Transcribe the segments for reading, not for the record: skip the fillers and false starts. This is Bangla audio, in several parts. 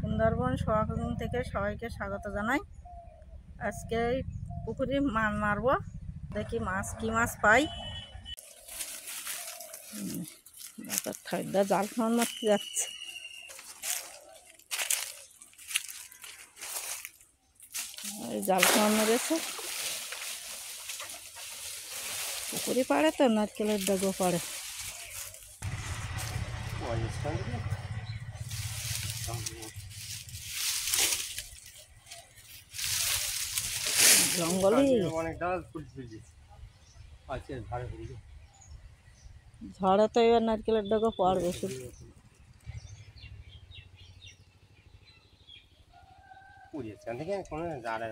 সুন্দরবন সোয়াকুম থেকে সবাইকে স্বাগত জানাই। আজকে এই পুকুরে মাছ মারবো, দেখি মাছ কি মাছ পাই। ঠাইদা জাল খাওয়ান মারতে যাচ্ছে। এই জাল খাওয়ান মেরেছে পুকুরে পাড়ে, তো নারকেলের ডগো পাড়ে। জঙ্গলে ঝড়ে তো এবার নারকেলের ডগো পড়বে শুধু।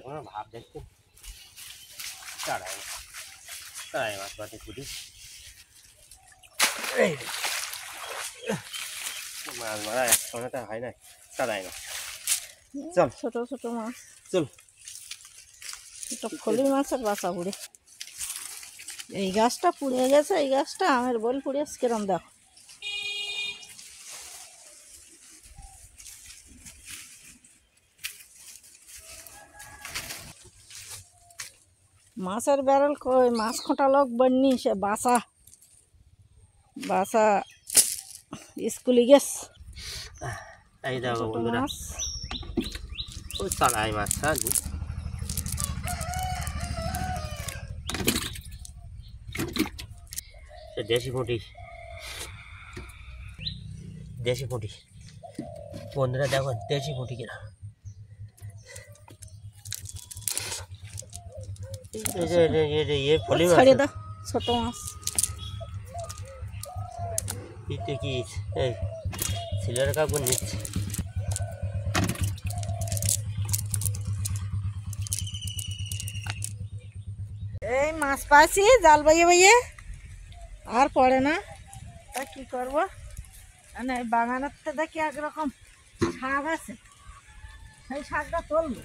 কোনো ভাব দেখতে মাছ পাতে পুরি মাছ মারা একসঙ্গে হয় না, চালায় না। চল ছোট ছোট মাছ, চল ছোট ফলি মাছের বাসা পুড়ে। এই গাছটা পুড়ে গেছে, এই গাছটা আমের বল পুড়ে কিরম দেখো। মাছের ব্যারেল কই, মাছ খোঁটা লোক বন্যি সে বাসা বাসা স্কুলে গেছ। এই দেখো ছোট বন্ধুরা, মাছ ওই চালাই মাছ দেশি পুঁটি, দেশি পুঁটি বন্ধুরা দেখো, দেশি পুঁটি কিনা। ছেড়ে দাও ছোট মাছ। এটা কি এই ছেলের কাপড় নিচ্ছে। এই মাছ পাইছি জাল বাইয়ে বাইয়ে, আর পড়ে না, তা কি করবো। মানে বাগানের তো দেখি একরকম শাক আছে, সেই শাকটা তুলবো,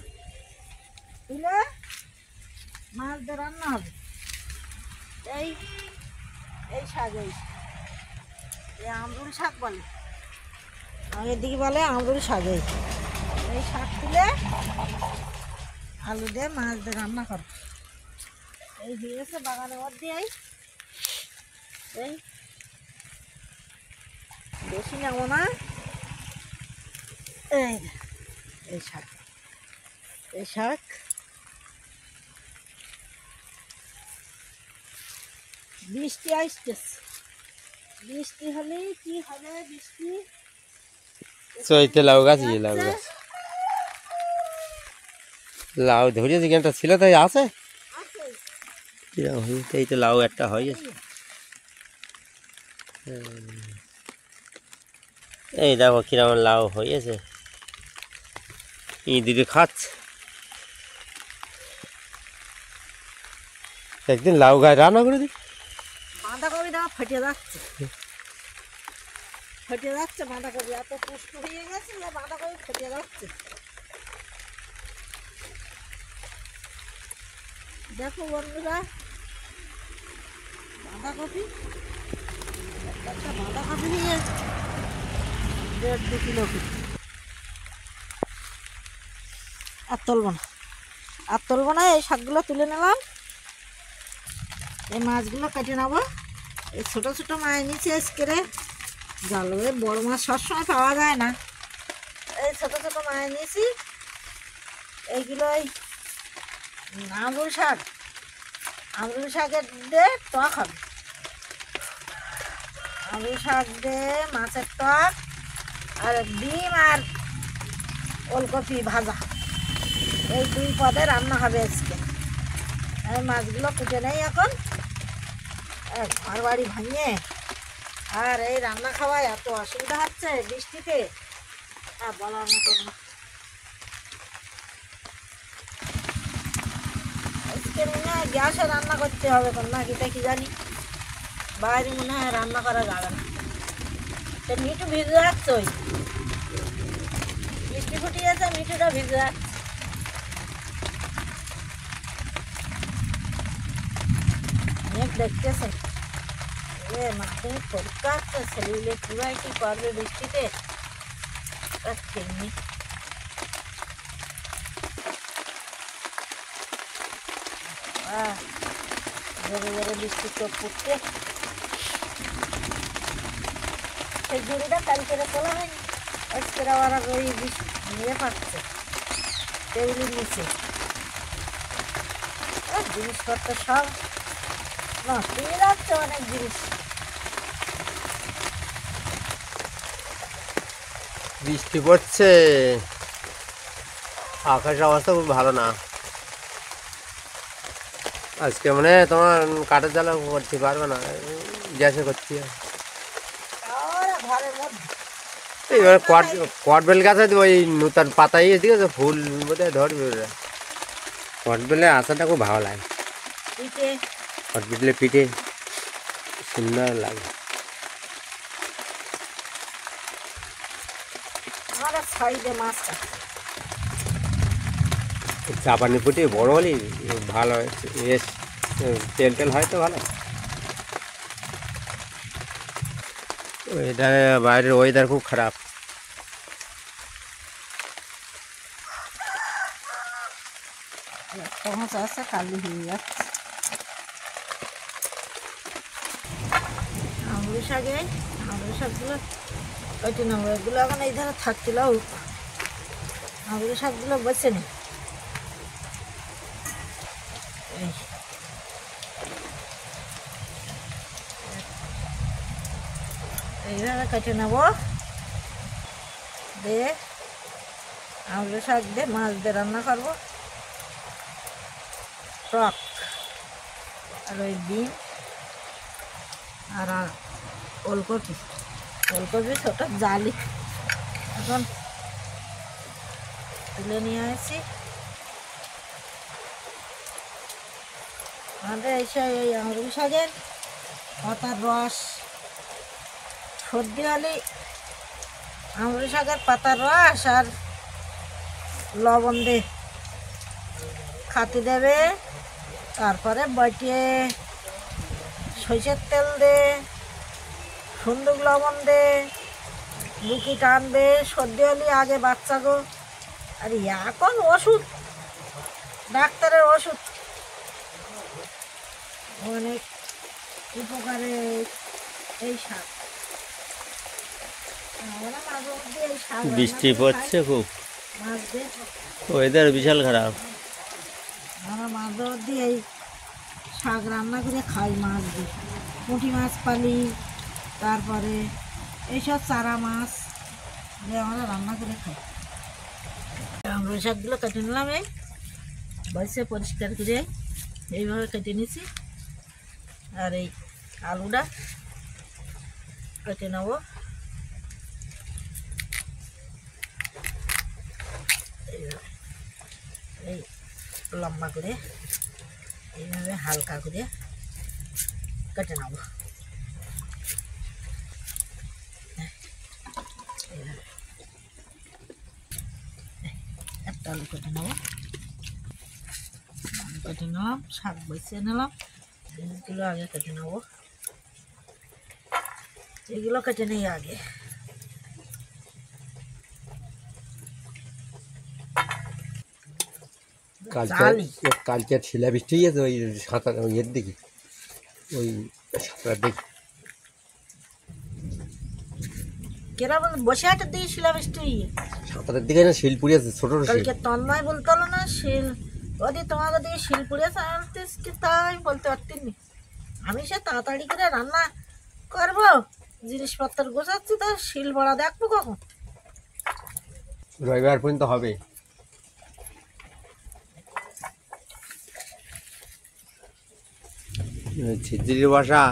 তুলে মাছ দিয়ে রান্না হবে। এই এই শাক, এই আমরুল শাক বলে, আগের দিকে বলে আমরুল শাক। এই শাক তুলে আলু দিয়ে মাছ দিয়ে রান্না করবো। এই দিয়েছে বাগানের মধ্যে, এই বেশি নেবো না। এই এই শাক, এই শাক বৃষ্টি আসতেছে, বৃষ্টি হলে কি হবে, বৃষ্টি চৈতে লাউ গাছ, লাউ গাছ লাউ ধরে যেখানটা ছিল তাই আছে। এই তো লাউ একটা হয়ে গেছে। এই দেখো কিরকম লাউ হয়েছে, দিদি খাচ্ছে। একদিন লাউ গায়ে রান্না করে দিই। বাঁধাকপি দাও ফেটে যাচ্ছে, ফেটে যাচ্ছে বাঁধাকপি, এত পুষ্ট হয়ে গেছে যে বাঁধাকপি ফেটে যাচ্ছে। দেখো বন্ধুরা, বাঁধাকপি একটা বাঁধাকপি নিয়ে 1.5-2 কিলো। আর তুলব না, আর তুলব না। এই শাকগুলো তুলে নিলাম, এই মাছগুলো কেটে নেবো। এই ছোটো ছোটো মাছ নিচে করে জালে, বড় মাছ সবসময় পাওয়া যায় না। এই ছোটো ছোটো মাছ নিয়েছি, এইগুলো আমরুল শাক, আমরুল শাকের দিয়ে টক হবে। আমরুল শাক দিয়ে মাছের টক, আর ডিম আর ওলকপি ভাজা, এই 2 পদে রান্না হবে আজকে। এই মাছগুলো কুটে নেই এখন, ঘর বাড়ি ভাঙিয়ে। আর এই রান্না খাওয়ায় এত অসুবিধা হচ্ছে বৃষ্টিতে, বলার মতো না। আজকে মনে হয় গ্যাসে রান্না করতে হবে, নাকি কি জানি, বাইরে মনে হয় রান্না করা যাবে না। তো মিঠু ভিজে যাচ্ছে, ওই বৃষ্টি ফুটিয়েছে, মিঠুটা ভিজে যাচ্ছে। মেঘ দেখতেছে, মাধ্যমিক পরীক্ষা হচ্ছে, ছেলেগুলো কীভাবে কী করবে বৃষ্টিতে ঠিক নেই। জোরে জোরে বৃষ্টি চোখ পড়ছে। সেই ঝুড়িটা কালকে তোলা হয়নি, আজকে আবার ওই নিয়ে পাচ্ছে টেবিলের নিচে। জিনিসপত্র সব নষ্ট হয়ে যাচ্ছে, অনেক জিনিস। বৃষ্টি পড়ছে, আকাশের অবস্থা খুব ভালো না আজকে। মানে তোমার কাঠের জ্বালা করতে পারবে না, গ্যাসে করতে হবে। ঘরের মধ্যে এবার কটবেল গাছে ওই নতুন পাতাই ঠিক আছে, ফুল বোধহয় ধরবে ওরা। কটবেলের আচারটা খুব ভালো লাগে, পিঠে কটবেলের পিঠে সুন্দর লাগে। আমরা সাইডে মাছটা চাপানি পুটি বড় হলেই ভালো হয়, বেশ তেল তেল হয় তো ভালো। ওয়েদার, বাইরের ওয়েদার খুব খারাপ। মাছ আছে, কালি হয়ে যাচ্ছে। আমরু শাকে আমরু শাকগুলো কেটে নেবো, এগুলো এখন এই ধারে থাকছিল। আমরু শাকগুলো বেছে নি, এইভাবে কেটে নেবো। দিয়ে আমরু শাক দিয়ে মাছ দিয়ে রান্না করবো, টক আর ওই ডিম আর ওলকপি। ওলকপি ছোট জালি এখন তুলে নিয়ে আসি। আমাদের এই আমরু শাকের পাতার রস, সর্দি হলে আমরু শাকের পাতার রস আর লবণ দিয়ে খাতি দেবে, তারপরে বটিয়ে সরষের তেল দে, সুন্দর লবণ দে, বুকি টানবে। সর্দি হলে আগে বাচ্চা গো, আর এখন ওষুধ, ডাক্তারের ওষুধ অনেক উপকারে এই শাক। আমরা মাঝে মধ্যে এই শাক বৃষ্টি পড়ছে খুব, মাছ দিয়ে, ওয়েদার বিশাল খারাপ। আমরা মাঝে মধ্যে এই শাক রান্না করে খাই, মাছ দিয়ে। পুঁটি মাছ পালি, তারপরে এইসব চারা মাছ দিয়ে আমরা রান্না করে খাই। আমরু শাকগুলো কেটে নিলাম, এই বসে পরিষ্কার করে এইভাবে কেটে নিছি। আর এই আলুটা কেটে নেব, এই লম্বা করে এইভাবে হালকা করে কেটে নেব। একটা আলু কেটে নেব, আলু কেটে নিলাম, শাক বসিয়ে নিলাম। জিনিসগুলো আগে কেটে নেব, এগুলো কেটে নেই আগে। কালকে শিলা বৃষ্টি হয়েছে ওই সাঁতার ইয়ের দিকে, ওই সাঁতার দিকে কেরাম বসে হাটের দিকে শিলাবৃষ্টি, সাঁতারের দিকে না শিল পুড়িয়েছে, ছোট ছোট শিল। কালকে তন্ময় বলতে হলো না শিল, ওদি তোমাকে দিয়ে শিল পুড়িয়েছে। তাই বলতে পারতিনি, আমি সে তাড়াতাড়ি করে রান্না করবো, জিনিসপত্র গোছাচ্ছি, তা শিল বড়া দেখবো কখন। রবিবার পর্যন্ত হবে। ছিদ্রির বাসা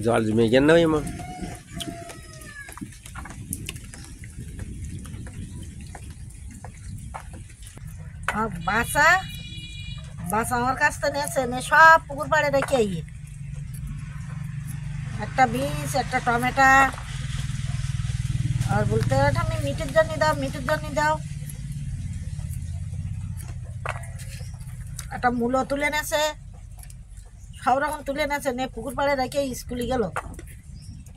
জল মেঘের না এমন। বাসা বাসা আমার কাছ থেকে নিয়েছে, নিয়ে সব পুকুর পাড়ে রেখে আইয়ে, একটা বিনস, একটা টমেটো, আর বলতে আমি মিটের জন্য দাও, মিটের জন্য দাও। একটা মূলো তুলে নেছে, সব রকম তুলে নেছে, নিয়ে পুকুর পাড়ে রেখে স্কুলে গেল।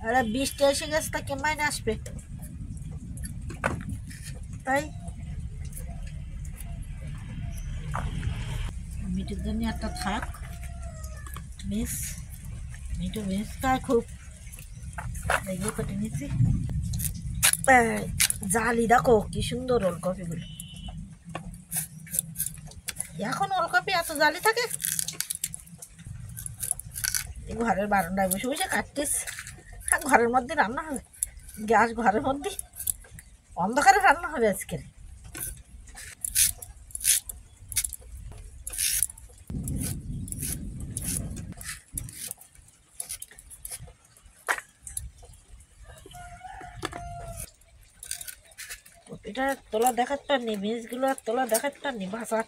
আরে বৃষ্টি এসে গেছে, তা কেমাই না আসবে, তাই মিঠুর জন্য একটা থাক। মিঠু মিস খায় খুব। এগুলো কেটে নিচ্ছি। জালি দেখো কি সুন্দর ওলকপিগুলো। এখন ওলকপি এত জালি থাকে। ঘরের বারান্দায় বসে বসে কাটতিস। ঘরের মধ্যে রান্না হবে, গ্যাস ঘরের মধ্যে, অন্ধকারে রান্না হবে আজকে। কপিটা তোলা দেখাতে পারনি, বীজগুলো আর তোলা দেখাতে পারনি। ভাষা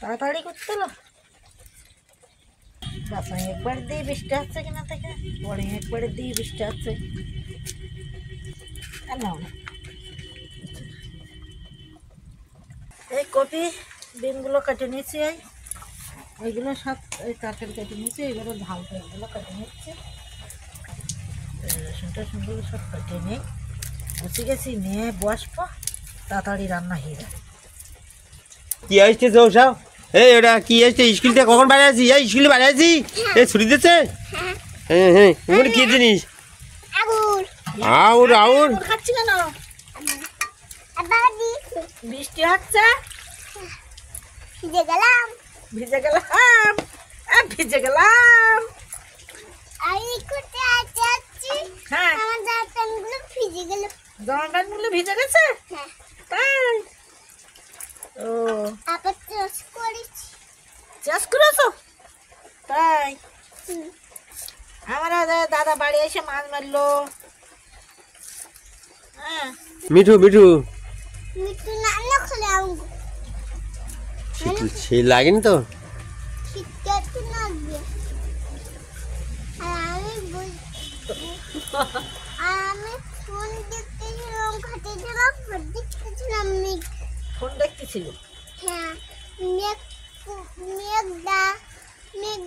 তাড়াতাড়ি করতে হলো। বাসা একবার দিয়ে বৃষ্টি হচ্ছে কিনা থেকে পরে একবারে দিয়ে বৃষ্টি হচ্ছে। আর নাও না, এই কপি বিনগুলো কেটে নিয়েছি। এইগুলো সব এই তরকারি কেটে নিয়েছি। এগুলো ঝাল এগুলো কেটে নিচ্ছি। রসুনটা সুন্দর সব কেটে নিই। বসে গেছি, নিয়ে বসবো, তাড়াতাড়ি রান্না হয়ে যাবে। কি আসছে সব? এই ওটা কি আসছে? স্কুল থেকে কখন বাইরে আছি? এই স্কুলে বাইরে আছি। এই ছুটি দিচ্ছে? হ্যাঁ হ্যাঁ। ওগুলো কি জিনিস? আউর আউর খাচ্ছি কেন? বৃষ্টি হচ্ছে, ভিজে গেলাম। ভিজে গেলাম। হ্যাঁ, জামা প্যান্টগুলো ভিজে গেছে। তাই? ও, চাষ করেছো? তাই? আমার দাদা বাড়ি এসে মাছ মারলো। হ্যাঁ, মিঠু মিঠু সে লাগেনি তো। ফোন দেখতেছিল। হ্যাঁ, মেঘ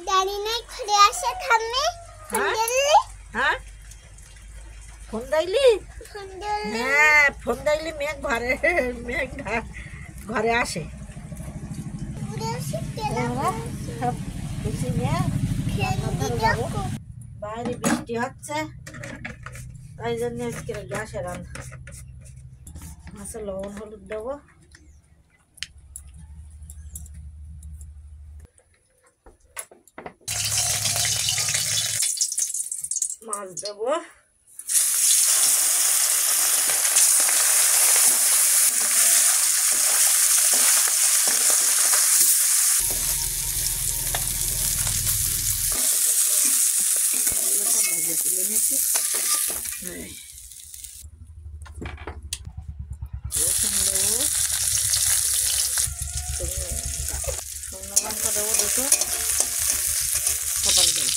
দাঁড়িয়ে নাই, ঘরে আসে থামে। হ্যাঁ, ফোন দেখলি? হ্যাঁ, ফোন দেখলি মেঘ ঘরে আসে। সব খুশি নিয়ে বাইরে বৃষ্টি হচ্ছে, তাই জন্য আজকে গ্যাসে রান্না। মাছে লবণ হলুদ দেবো। মাছ দেবো। তুলে নিচ্ছি। রসুন দেবো, শুকনো লঙ্কা দেবো দুটো, ফোটন দেবো,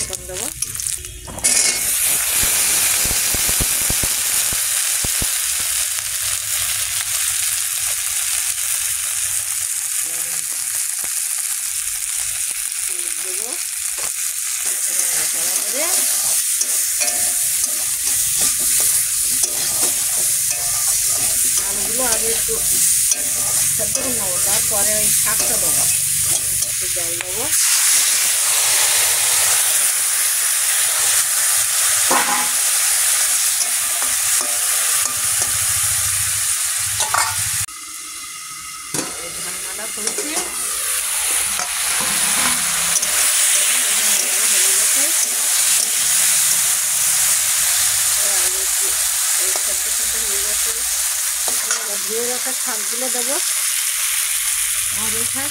ফোটন দেবো। দেবো আলুগুলো আগে একটু সেদ্ধ করে নেবো, তারপরে ওই শাকটা দেবো। একটু জল দেবো। ঢাকনাটা খুলছি। ধুয়ে রাখা শাকগুলো দেবো। আর এই শাক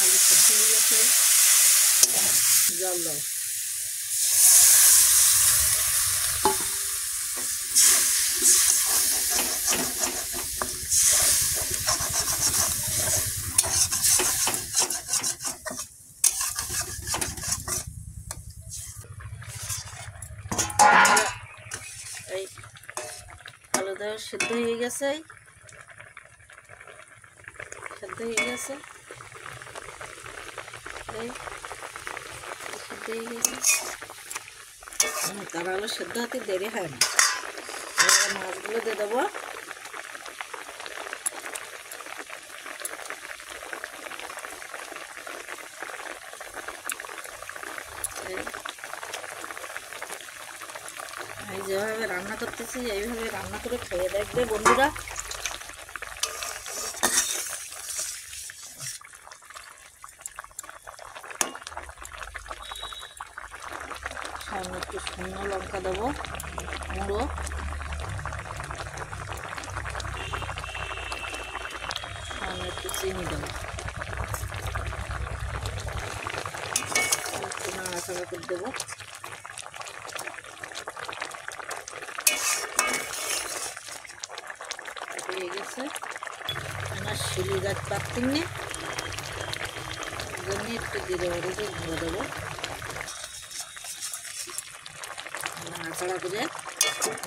আলু সেদ্ধ হয়ে গেছে। জল দাও। দাও সেদ্ধ হয়ে গেছে, সেদ্ধ হয়ে গেছে, এই সেদ্ধ হয়ে গেছে। তারা হলো সেদ্ধ হতে দেরি হয় না। এবার মাছগুলো দিয়ে দেবো। আমি যেভাবে রান্না করতেছি এইভাবে রান্না করে খেয়ে দেখবে বন্ধুরা। সামনে একটু শুকনো লঙ্কা দেবো গুঁড়ো, সামনে একটু চিনি দেবো, একটু নাড়াচাড়া করে দেবো। হয়ে গেছে। আমার শিলি গাছ পাচ্ছি না, জন্য একটু জিরে হলুদে গুঁড়ো দেবো, নাড়াচাড়া করে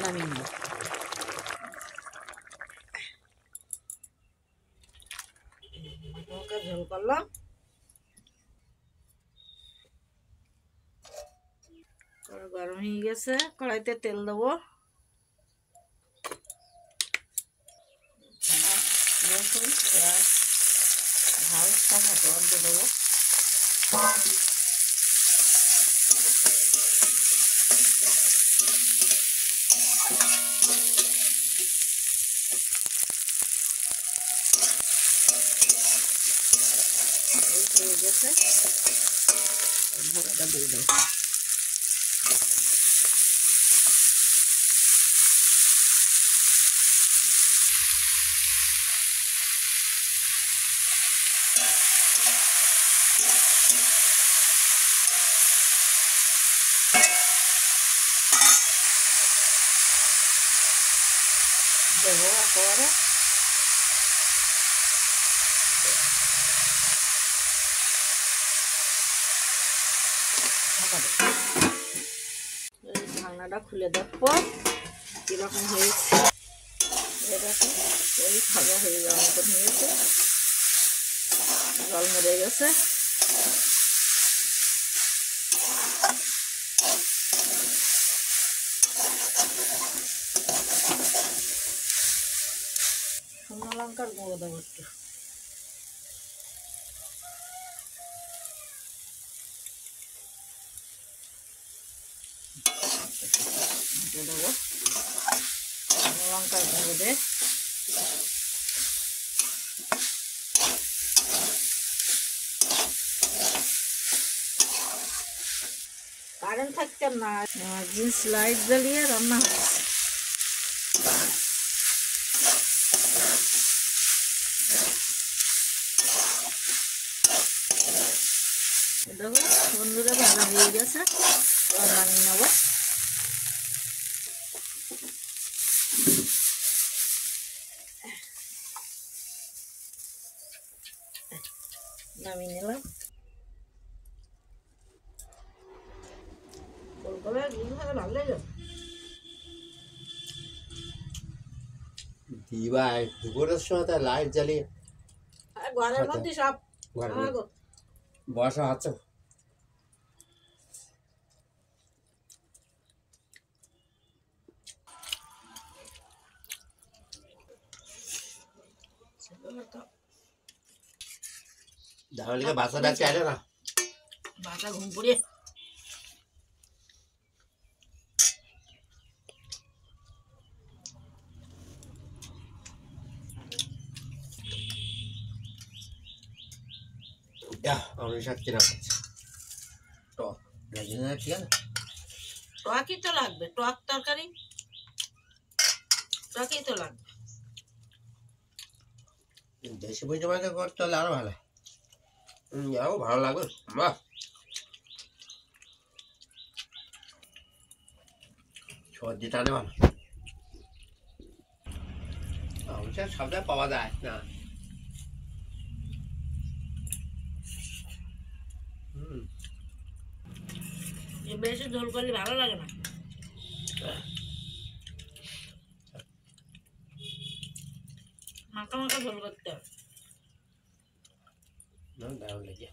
নামিয়ে নেব। লঙ্কা ঝোল করলাম, গরম হয়ে গেছে। কড়াইতে তেল দেবো, রসুন পেঁয়াজ ঝাল টমেটো দিয়ে দেবো, হয়ে গেছে। ঢাকাটা দিয়ে দেবো। দেবো একেবারে ঢাকনাটা খুলে দেখবো কিরকম হয়েছে। এরকম এই ভাজা হয়ে যাওয়ার মতন হয়েছে, জল মরে গেছে। শুকনো লঙ্কার গুঁড়ো দেবো একটু, দেবো শুকনো লঙ্কার গুঁড়ো দিয়ে কারেন্ট থাকতেন না, জিন্স লাইট জ্বালিয়ে রান্না হচ্ছে। দেখো বন্ধুরা ভাজা হয়ে গেছে, এবার নামিয়ে নেবো। নামিয়ে নিলাম। কলকাতায় জিনিস ভালো লাগে দিবা দুপুরের সময় তার লাইট জ্বালিয়ে ঘরের মধ্যে সব বসা হচ্ছে। তাহলে বাসা ডাকতে আরে না, বাসা ঘুম পড়ে আমি সাত কিনা খাচ্ছি টক ঠিক আছে। টকই তো লাগবে, টক তরকারি টকই তো লাগবে। দেশি বই জমাকে করতে হলে আরো ভালো, যাও ভালো লাগবে। বাহ সর্দি টানে ভালো, অবশ্যই সব জায়গায় পাওয়া যায় না। বেশি ঝোল করলে ভালো লাগে না। মাখা মাখা ঝোল করতে হবে। দারুণ লেগে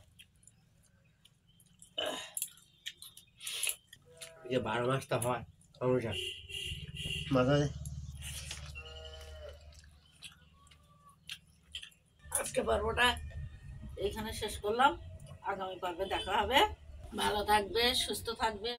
এই যে 12 মাসটা হয় সমস্যা মাথায়। আজকে পর্বটা এখানে শেষ করলাম, আগামী পর্বে দেখা হবে। ভালো থাকবে, সুস্থ থাকবে।